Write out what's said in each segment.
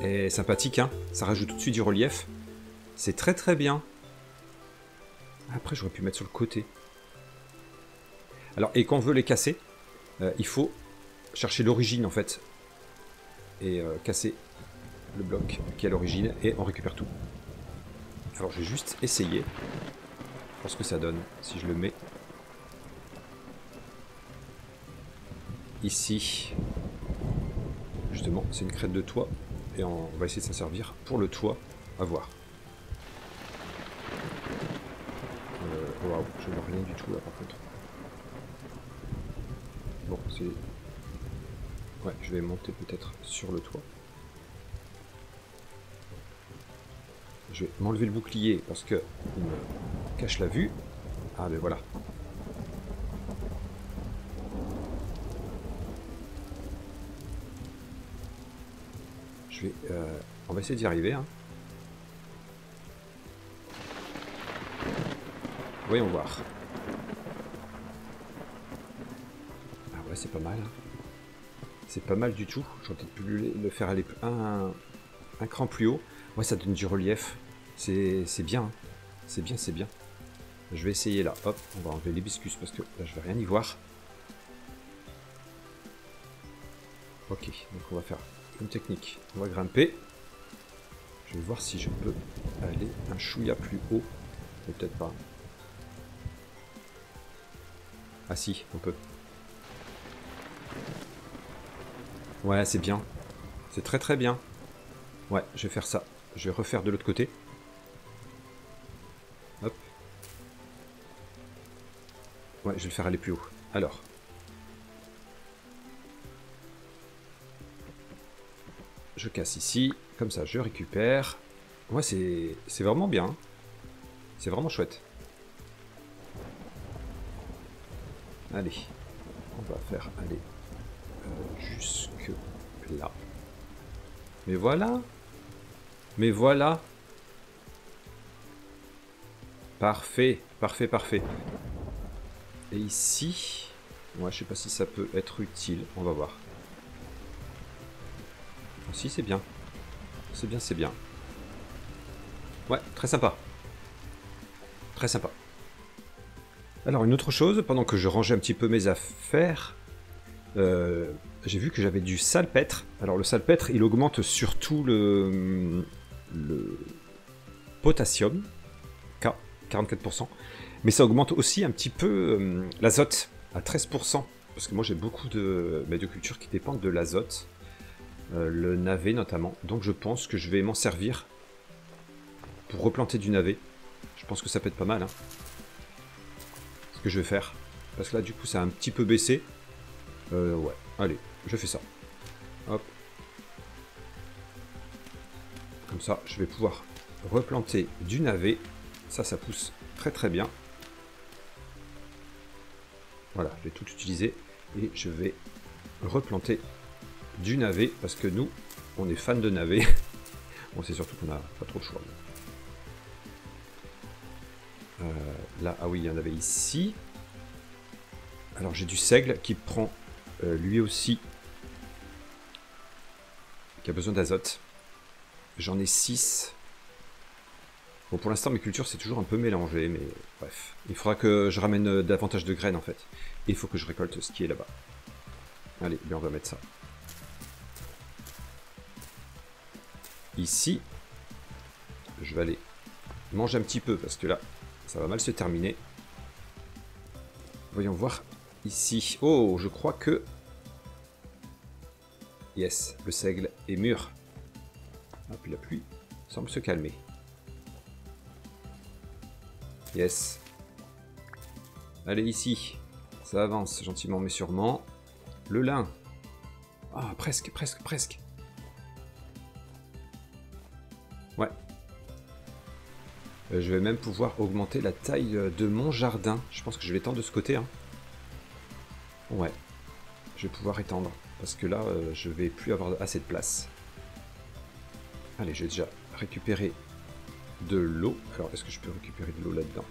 est sympathique, hein. Ça rajoute tout de suite du relief. C'est très très bien. Après, j'aurais pu mettre sur le côté. Alors, et quand on veut les casser, il faut chercher l'origine, en fait. Et casser le bloc qui est à l'origine, et on récupère tout. Alors, je vais juste essayer. Voir ce que ça donne, si je le mets ici. Justement, c'est une crête de toit. Et on va essayer de s'en servir pour le toit. À voir. Waouh, je vois rien du tout là par contre. Bon, c'est... Ouais, je vais monter peut-être sur le toit. Je vais m'enlever le bouclier parce que il me cache la vue. Ah ben voilà. Je vais... on va essayer d'y arriver, hein. Voyons voir. Ah ouais, c'est pas mal. Hein. C'est pas mal du tout. J'aurais peut-être pu le faire aller un cran plus haut. Ouais, ça donne du relief. C'est bien. Hein. C'est bien, c'est bien. Je vais essayer là. Hop, on va enlever l'hibiscus parce que là, je vais rien y voir. Ok, donc on va faire une technique. On va grimper. Je vais voir si je peux aller un chouïa plus haut. Mais peut-être pas. Ah si, on peut. Ouais, c'est bien. C'est très très bien. Ouais, je vais faire ça. Je vais refaire de l'autre côté. Hop. Ouais, je vais le faire aller plus haut. Alors. Je casse ici. Comme ça, je récupère. Ouais, c'est vraiment bien. C'est vraiment chouette. Allez. On va faire aller jusque là. Mais voilà. Mais voilà. Parfait. Parfait, parfait. Et ici... Ouais, je sais pas si ça peut être utile. On va voir. Oh, si, c'est bien. C'est bien, c'est bien. Ouais, très sympa. Très sympa. Alors, une autre chose, pendant que je rangeais un petit peu mes affaires, j'ai vu que j'avais du salpêtre. Alors, le salpêtre, il augmente surtout le potassium, K, 44%. Mais ça augmente aussi un petit peu l'azote, à 13%. Parce que moi, j'ai beaucoup de cultures qui dépendent de l'azote. Le navet, notamment. Donc, je pense que je vais m'en servir pour replanter du navet. Je pense que ça peut être pas mal, hein. Ce que je vais faire. Parce que là, du coup, ça a un petit peu baissé. Ouais, allez, je fais ça. Hop. Comme ça, je vais pouvoir replanter du navet. Ça pousse très très bien. Voilà, je vais tout utiliser. Et je vais replanter du navet. Parce que nous, on est fans de navet. Bon, c'est surtout qu'on n'a pas trop de choix. Là, ah oui, il y en avait ici. Alors j'ai du seigle qui prend lui aussi, qui a besoin d'azote. J'en ai 6. Bon, pour l'instant mes cultures c'est toujours un peu mélangé, mais bref. Il faudra que je ramène davantage de graines en fait. Et il faut que je récolte ce qui est là-bas. Allez, bien on va mettre ça. Ici, je vais aller manger un petit peu parce que là, ça va mal se terminer. Voyons voir ici. Oh, je crois que... Yes, le seigle est mûr. Ah, puis la pluie semble se calmer. Yes. Allez, ici. Ça avance gentiment mais sûrement. Le lin. Ah, presque, presque, presque. Ouais. Je vais même pouvoir augmenter la taille de mon jardin. Je pense que je vais étendre de ce côté. Hein. Ouais. Je vais pouvoir étendre. Parce que là, je vais plus avoir assez de place. Allez, j'ai déjà récupéré de l'eau. Alors, est-ce que je peux récupérer de l'eau là-dedans?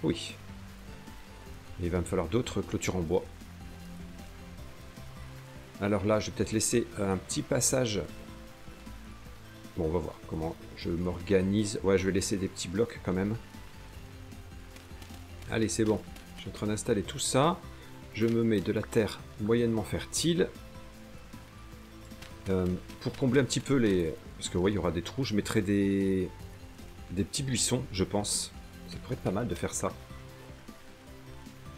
Oui. Il va me falloir d'autres clôtures en bois. Alors là, je vais peut-être laisser un petit passage. Bon, on va voir comment je m'organise. Ouais, je vais laisser des petits blocs quand même. Allez, c'est bon. Je suis en train d'installer tout ça. Je me mets de la terre moyennement fertile. Pour combler un petit peu les... Parce que ouais, il y aura des trous. Je mettrai des petits buissons, je pense. Ça pourrait être pas mal de faire ça.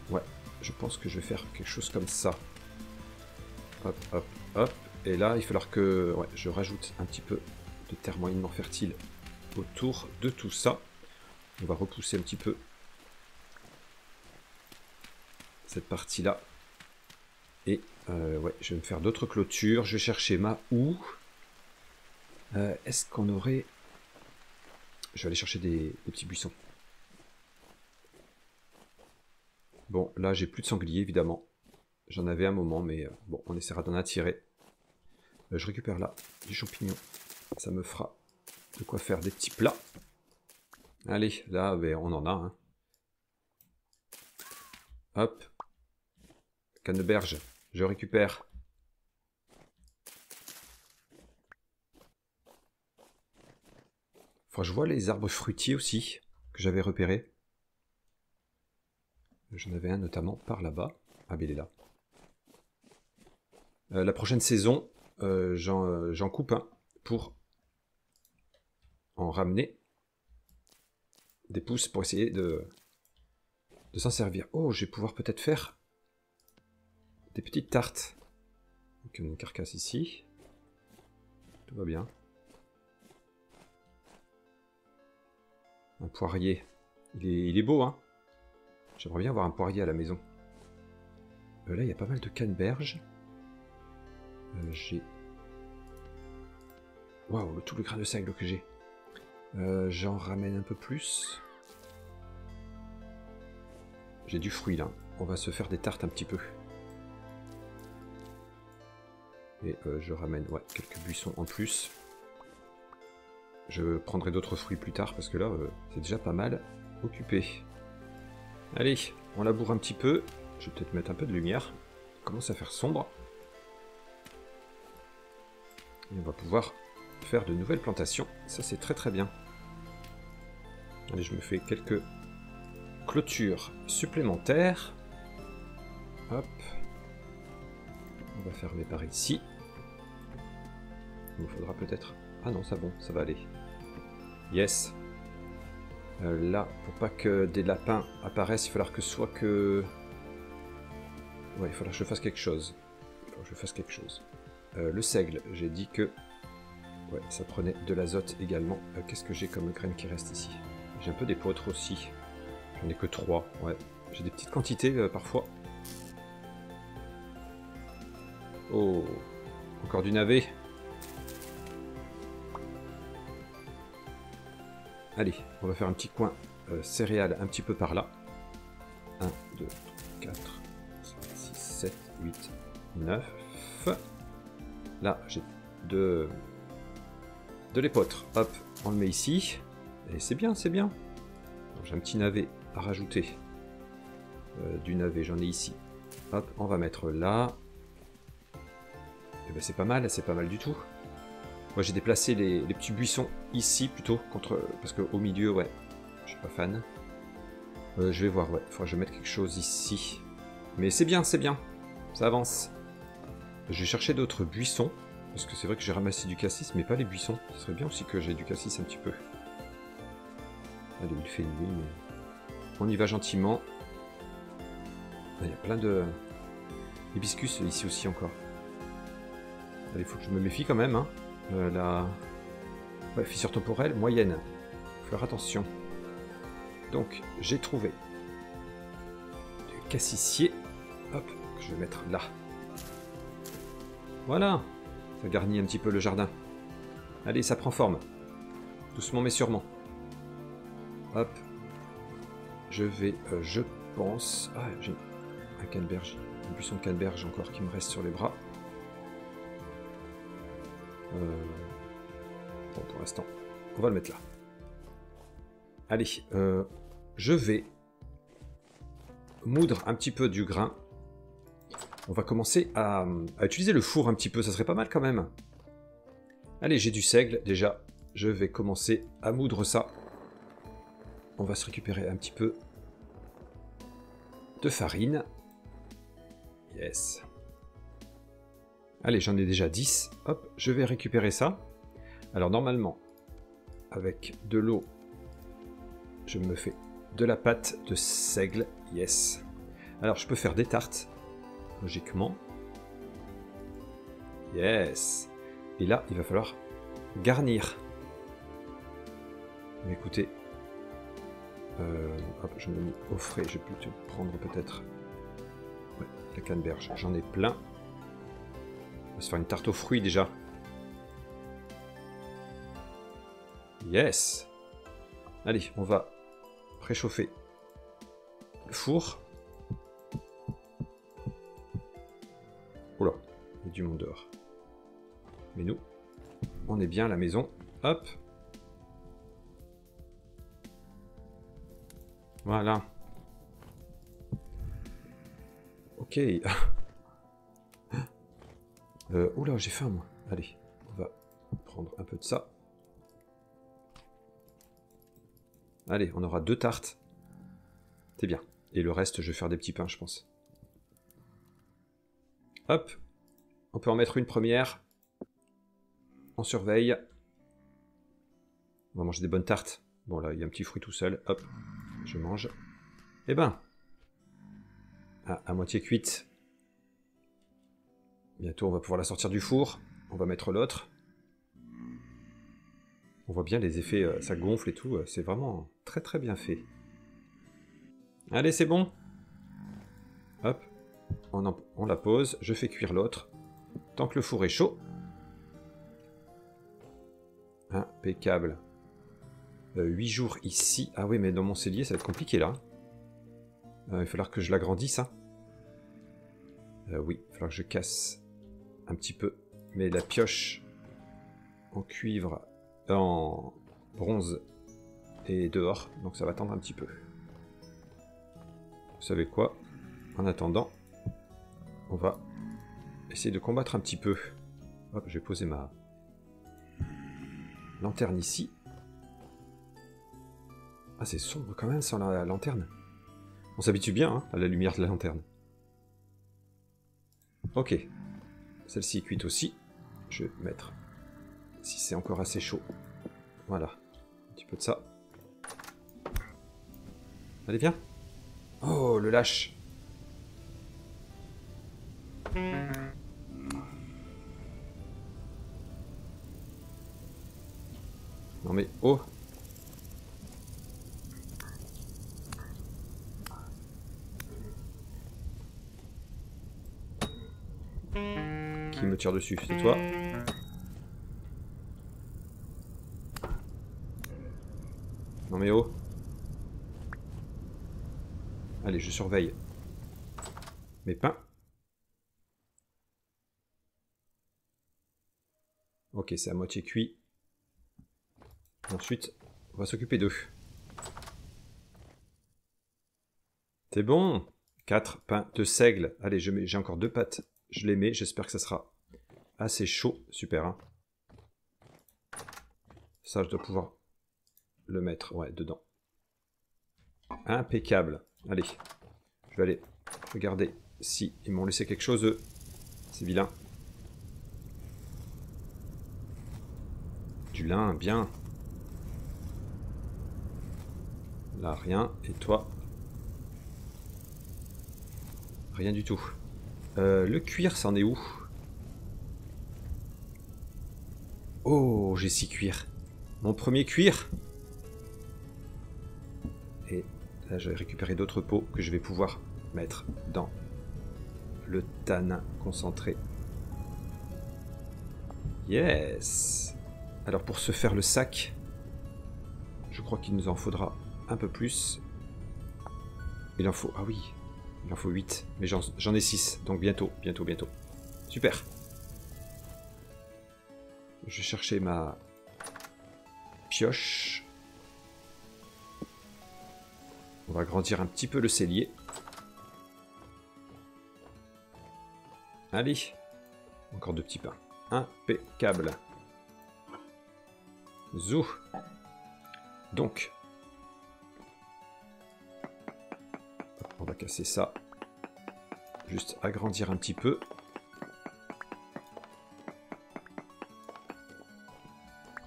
Ouais, je pense que je vais faire quelque chose comme ça. Hop, hop, hop. Et là, il va falloir que ouais, je rajoute un petit peu de terre moyennement fertile autour de tout ça. On va repousser un petit peu cette partie-là. Et ouais, je vais me faire d'autres clôtures. Je vais chercher ma houe. Est-ce qu'on aurait... Je vais aller chercher des petits buissons. Bon, là, j'ai plus de sangliers, évidemment. J'en avais un moment, mais bon, on essaiera d'en attirer. Je récupère là des champignons. Ça me fera de quoi faire des petits plats. Allez, là, ben, on en a. Hein. Hop. Canneberge, je récupère. Enfin, je vois les arbres fruitiers aussi, que j'avais repérés. J'en avais un notamment par là-bas. Ah, ben il est là. La prochaine saison, j'en coupe un pour en ramener des pousses pour essayer de s'en servir. Oh, je vais pouvoir peut-être faire des petites tartes. Donc on a une carcasse ici. Tout va bien. Un poirier. Il est beau, hein. J'aimerais bien avoir un poirier à la maison. Là, il y a pas mal de canneberges. J'ai... Waouh, tout le grain de seigle que j'ai. J'en ramène un peu plus. J'ai du fruit, là. On va se faire des tartes un petit peu. Et je ramène ouais, quelques buissons en plus. Je prendrai d'autres fruits plus tard, parce que là, c'est déjà pas mal occupé. Allez, on laboure un petit peu. Je vais peut-être mettre un peu de lumière. Il commence à faire sombre. Et on va pouvoir faire de nouvelles plantations. Ça, c'est très très bien. Allez, je me fais quelques clôtures supplémentaires. Hop. On va fermer par ici. Il me faudra peut-être... Ah non, c'est bon, ça va aller. Yes. Là, pour pas que des lapins apparaissent, il va falloir que soit que... Ouais, il faudra que je fasse quelque chose. Le seigle, j'ai dit que... Ouais, ça prenait de l'azote également. Qu'est-ce que j'ai comme graines qui restent ici? J'ai un peu d'épeautre aussi. J'en ai que 3, ouais. J'ai des petites quantités parfois. Oh, encore du navet. Allez, on va faire un petit coin céréales un petit peu par là. 1, 2, 4, 5, 6, 7, 8, 9. Là, j'ai de l'épeautre. Hop, on le met ici. Et c'est bien, c'est bien. J'ai un petit navet à rajouter. Du navet, j'en ai ici. Hop, on va mettre là. Et ben c'est pas mal du tout. Moi j'ai déplacé les petits buissons ici plutôt, parce qu'au milieu, ouais, je suis pas fan. Je vais voir, ouais, il faudra que je mette quelque chose ici. Mais c'est bien, ça avance. Je vais chercher d'autres buissons, parce que c'est vrai que j'ai ramassé du cassis, mais pas les buissons. Ce serait bien aussi que j'ai du cassis un petit peu. Allez, il fait nuit, mais... On y va gentiment. Il y a plein de... hibiscus ici aussi encore. Allez, il faut que je me méfie quand même, hein. La ouais, fissure temporelle moyenne. Faut faire attention. Donc, j'ai trouvé du cassissier. Hop, que je vais mettre là. Voilà. Ça garnit un petit peu le jardin. Allez, ça prend forme. Doucement mais sûrement. Hop. Je vais, je pense... Ah, j'ai un canneberge. Un buisson de canneberge encore qui me reste sur les bras. Bon, pour l'instant, on va le mettre là. Allez, je vais moudre un petit peu du grain On va commencer à utiliser le four un petit peu, ça serait pas mal quand même. Allez, j'ai du seigle déjà. Je vais commencer à moudre ça. On va se récupérer un petit peu de farine. Yes. Allez, j'en ai déjà 10. Hop, je vais récupérer ça. Alors normalement, avec de l'eau, je me fais de la pâte de seigle. Yes. Alors je peux faire des tartes, logiquement. Yes. Et là, il va falloir garnir. Mais écoutez, hop, je me mets au frais. Je peux te prendre peut-être la canneberge. J'en ai plein. On va se faire une tarte aux fruits déjà. Yes. Allez, on va préchauffer le four. Oula, il y a du monde dehors. Mais nous, on est bien à la maison. Hop. Voilà. Ok. Oula, j'ai faim moi. Allez, on va prendre un peu de ça. Allez, on aura 2 tartes. C'est bien. Et le reste, je vais faire des petits pains, je pense. Hop. On peut en mettre une première. On surveille. On va manger des bonnes tartes. Bon, là, il y a un petit fruit tout seul. Hop. Je mange. Eh ben. À moitié cuite. Bientôt, on va pouvoir la sortir du four. On va mettre l'autre. On voit bien les effets, ça gonfle et tout. C'est vraiment très très bien fait. Allez, c'est bon. Hop. On la pose. Je fais cuire l'autre. Tant que le four est chaud. Impeccable. 8 jours ici. Ah oui, mais dans mon cellier, ça va être compliqué là. Il va falloir que je l'agrandisse. Hein. Oui, il va falloir que je casse un petit peu. Mais la pioche en cuivre, en bronze est dehors. Donc ça va attendre un petit peu. Vous savez quoi? En attendant, on va essayer de combattre un petit peu. Hop, je vais poser ma lanterne ici. Ah, c'est sombre quand même sans la lanterne. On s'habitue bien hein, à la lumière de la lanterne. Ok. Celle-ci est cuite aussi. Je vais mettre, si c'est encore assez chaud. Voilà. Un petit peu de ça. Allez, viens. Oh, le lâche. Non mais, oh. Qui me tire dessus? C'est toi? Non mais oh. Allez, je surveille mes pains. Ok, c'est à moitié cuit. Ensuite, on va s'occuper d'eux. C'est bon. 4 pains de seigle. Allez, j'ai encore 2 pâtes. Je les mets, j'espère que ça sera assez chaud. Super, hein. Ça, je dois pouvoir le mettre, ouais, dedans. Impeccable. Allez, je vais aller regarder si ils m'ont laissé quelque chose, eux. C'est vilain. Du lin, bien. Là, rien. Et toi? Rien du tout. Le cuir, c'en est où? Oh, j'ai 6 cuirs. Mon premier cuir. Et là, je vais récupérer d'autres pots que je vais pouvoir mettre dans le tanin concentré. Yes. Alors, pour se faire le sac, je crois qu'il nous en faudra un peu plus. Il en faut... Ah oui, il en faut 8. Mais j'en ai 6, donc bientôt. Super. Je vais chercher ma pioche. On va agrandir un petit peu le cellier. Allez. Encore 2 petits pains. Impeccable. Zou. Donc. On va casser ça. Juste agrandir un petit peu.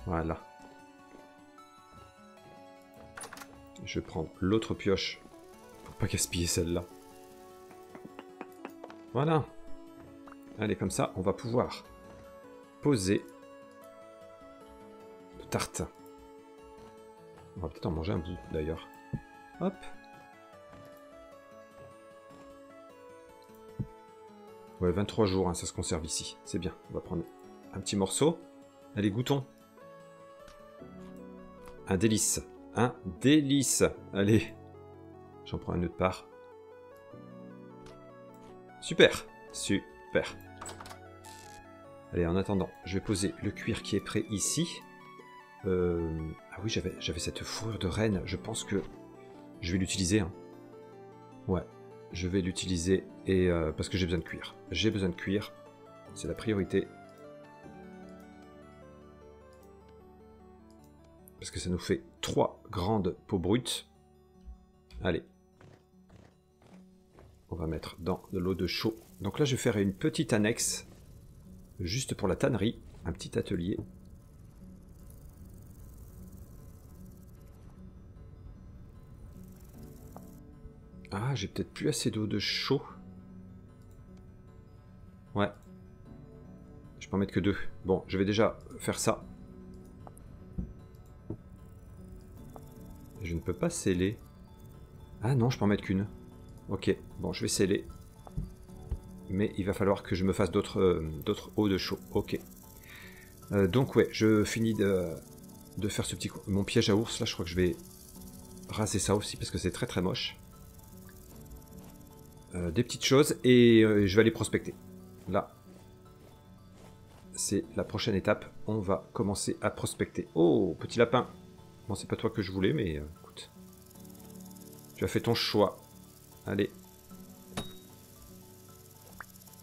Voilà. Je vais prendre l'autre pioche pour pas gaspiller celle-là. Voilà. Allez, comme ça, on va pouvoir poser nos tartes. On va peut-être en manger un bout, d'ailleurs. Hop. Ouais, 23 jours, hein, ça se conserve ici. C'est bien. On va prendre un petit morceau. Allez, goûtons. Un délice. Un délice. Allez. J'en prends une autre part. Super. Super. Allez, en attendant, je vais poser le cuir qui est prêt ici. Ah oui, j'avais cette fourrure de renne. Je pense que je vais l'utiliser. Hein. Ouais, je vais l'utiliser et parce que j'ai besoin de cuir. J'ai besoin de cuir. C'est la priorité. Parce que ça nous fait 3 grandes peaux brutes. Allez. On va mettre dans de l'eau de chaux. Donc là, je vais faire une petite annexe. Juste pour la tannerie. Un petit atelier. Ah, j'ai peut-être plus assez d'eau de chaux. Ouais. Je peux en mettre que 2. Bon, je vais déjà faire ça. Je ne peux pas sceller. Ah non, je peux en mettre qu'une. Ok, bon, je vais sceller. Mais il va falloir que je me fasse d'autres eaux de chaux. Ok. Donc ouais, je finis de faire ce petit... Mon piège à ours, là, je crois que je vais raser ça aussi, parce que c'est très très moche. Des petites choses, et je vais aller prospecter. Là, c'est la prochaine étape. On va commencer à prospecter. Oh, petit lapin. Bon, c'est pas toi que je voulais, mais écoute. Tu as fait ton choix. Allez.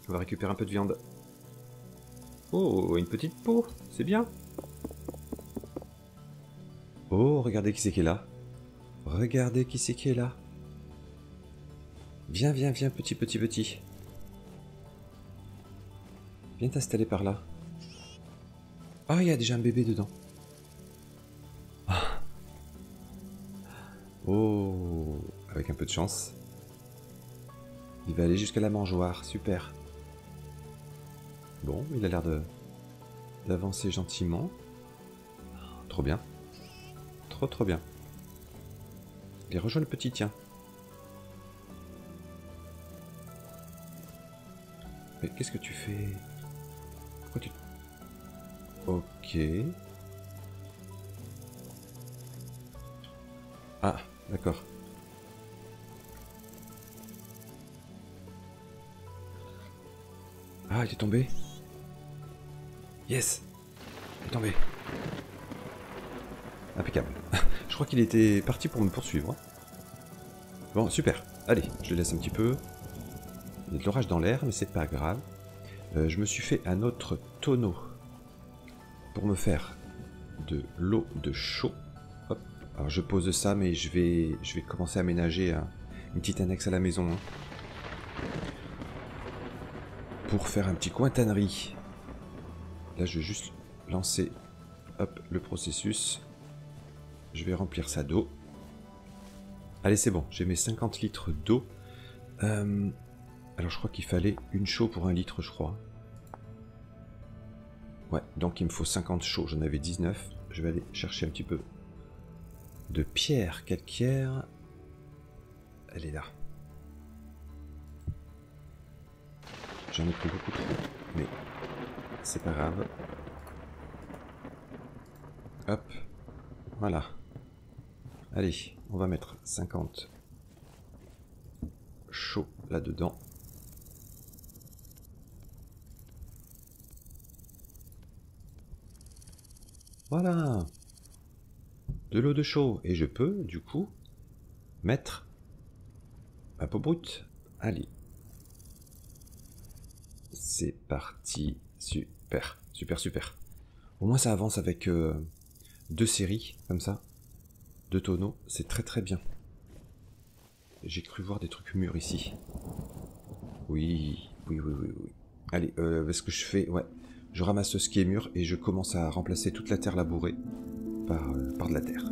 On va récupérer un peu de viande. Oh, une petite peau. C'est bien. Oh, regardez qui c'est qui est là. Regardez qui c'est qui est là. Viens, viens, viens, petit. Viens t'installer par là. Ah, il y a déjà un bébé dedans. Ah. Oh, avec un peu de chance. Il va aller jusqu'à la mangeoire, super. Bon, il a l'air d'avancer gentiment. Trop bien. Trop bien. Il rejoint le petit, tiens. Mais qu'est-ce que tu fais? Pourquoi tu... Ok. Ah, d'accord. Ah, il est tombé. Yes. Il est tombé. Impeccable. Je crois qu'il était parti pour me poursuivre. Bon, super. Allez, je le laisse un petit peu. Il y a de l'orage dans l'air, mais c'est pas grave. Je me suis fait un autre tonneau pour me faire de l'eau de chaux. Hop. Alors je pose ça, mais je vais commencer à aménager une petite annexe à la maison. Hein, pour faire un petit coin tannerie. Là, je vais juste lancer hop, le processus. Je vais remplir ça d'eau. Allez, c'est bon, j'ai mes 50 litres d'eau. Alors, je crois qu'il fallait une chaux pour 1 litre, je crois. Ouais, donc il me faut 50 chaux. J'en avais 19. Je vais aller chercher un petit peu de pierre calcaire. Elle est là. J'en ai pris beaucoup trop, mais c'est pas grave. Hop, voilà. Allez, on va mettre 50 chaux là-dedans. Voilà. De l'eau de chaux. Et je peux, du coup, mettre ma peau brute. Allez. C'est parti. Super, super, super. Au moins ça avance avec 2 séries, comme ça. 2 tonneaux, c'est très très bien. J'ai cru voir des trucs mûrs ici. Oui, oui, oui, oui, oui. Allez, ce que je fais, ouais. Je ramasse ce qui est mûr et je commence à remplacer toute la terre labourée par de la terre.